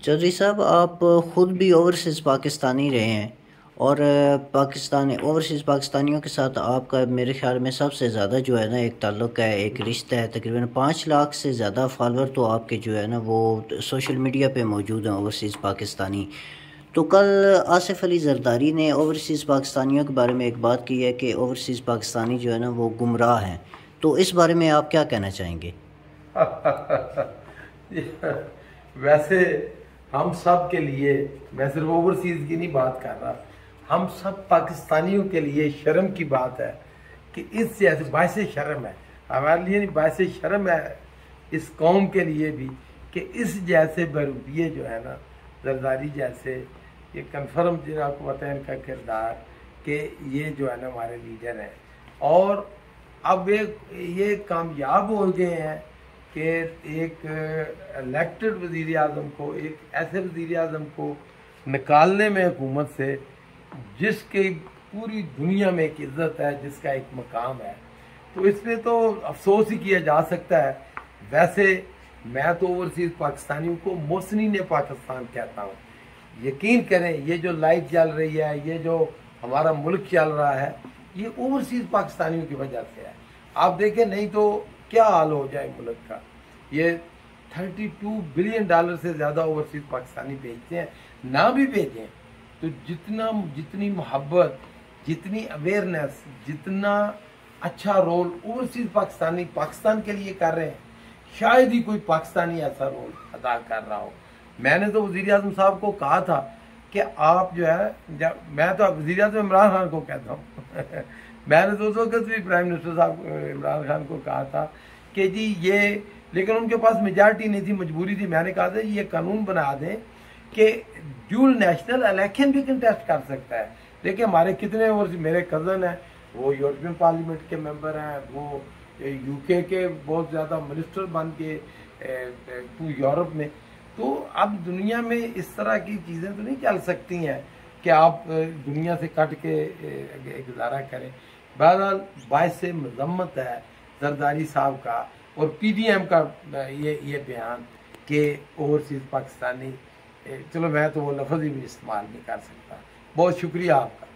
चौधरी साहब, आप ख़ुद भी ओवरसीज़ पाकिस्तानी रहे हैं और पाकिस्तानी ओवरसीज़ पाकिस्तानियों के साथ आपका मेरे ख्याल में सबसे ज़्यादा जो है ना एक ताल्लुक़ है, एक रिश्ता है। तकरीबन 5 लाख से ज़्यादा फॉलोअर तो आपके जो है ना वो सोशल मीडिया पे मौजूद हैं ओवरसीज़ पाकिस्तानी। तो कल आसिफ अली जरदारी ने ओवरसीज़ पाकिस्तानियों के बारे में एक बात की है कि ओवरसीज़ पाकिस्तानी जो है ना वो गुमराह हैं। तो इस बारे में आप क्या कहना चाहेंगे? वैसे हम सब के लिए, मैं सिर्फ ओवरसीज की नहीं बात कर रहा, हम सब पाकिस्तानियों के लिए शर्म की बात है कि इस जैसे बायसे शर्म है हमारे लिए, नहीं बायसे शर्म है इस कौम के लिए भी कि इस जैसे बरूपिये जो है ना, जरदारी जैसे, ये कन्फर्म जो आपको पता है इनका किरदार कि ये जो है ना हमारे लीडर हैं और अब ये कामयाब हो गए हैं कि एक इलेक्टेड वज़ीर आज़म को, एक ऐसे वज़ीर आज़म को निकालने में हुकूमत से जिसकी पूरी दुनिया में एक इज़्ज़त है, जिसका एक मकाम है, तो इसमें तो अफसोस ही किया जा सकता है। वैसे मैं तो ओवरसीज़ पाकिस्तानियों को मोहसिनीन पाकिस्तान कहता हूँ। यकीन करें, ये जो लाइट जल रही है, ये जो हमारा मुल्क चल रहा है, ये ओवरसीज़ पाकिस्तानियों की वजह से है। आप देखें, नहीं तो क्या हाल हो जाए मुल्क का। ये 32 बिलियन डॉलर से ज़्यादा ओवरसीज़ पाकिस्तानी भेजते हैं, ना भी भेजें तो जितनी मोहब्बत, जितनी अवेयरनेस, जितना अच्छा रोल ओवरसीज़ पाकिस्तानी पाकिस्तान के लिए कर रहे हैं, शायद ही कोई पाकिस्तानी ऐसा रोल अदा कर रहा हो। मैंने तो वज़ीर आज़म साहब को कहा था कि आप जो है, जब मैं तो वज़ीर आज़म इमरान खान को कहता हूँ मैंने तो उस वक्त भी प्राइम मिनिस्टर साहब इमरान खान को कहा था कि जी ये, लेकिन उनके पास मेजॉरिटी नहीं थी, मजबूरी थी। मैंने कहा था ये कानून बना दें कि ड्यूल नेशनल इलेक्शन भी कंटेस्ट कर सकता है। देखिए हमारे कितने और मेरे कज़न हैं, वो यूरोपियन पार्लियामेंट के मेंबर हैं, वो यूके के बहुत ज़्यादा मिनिस्टर बन के यूरोप में। तो अब दुनिया में इस तरह की चीज़ें तो नहीं चल सकती हैं कि आप दुनिया से कट के गुजारा करें। बहरहाल बायस मजम्मत है जरदारी साहब का और पीडीएम का ये बयान कि ओवरसीज़ पाकिस्तानी, चलो मैं तो वो लफ्ज़ ही भी इस्तेमाल नहीं कर सकता। बहुत शुक्रिया आपका।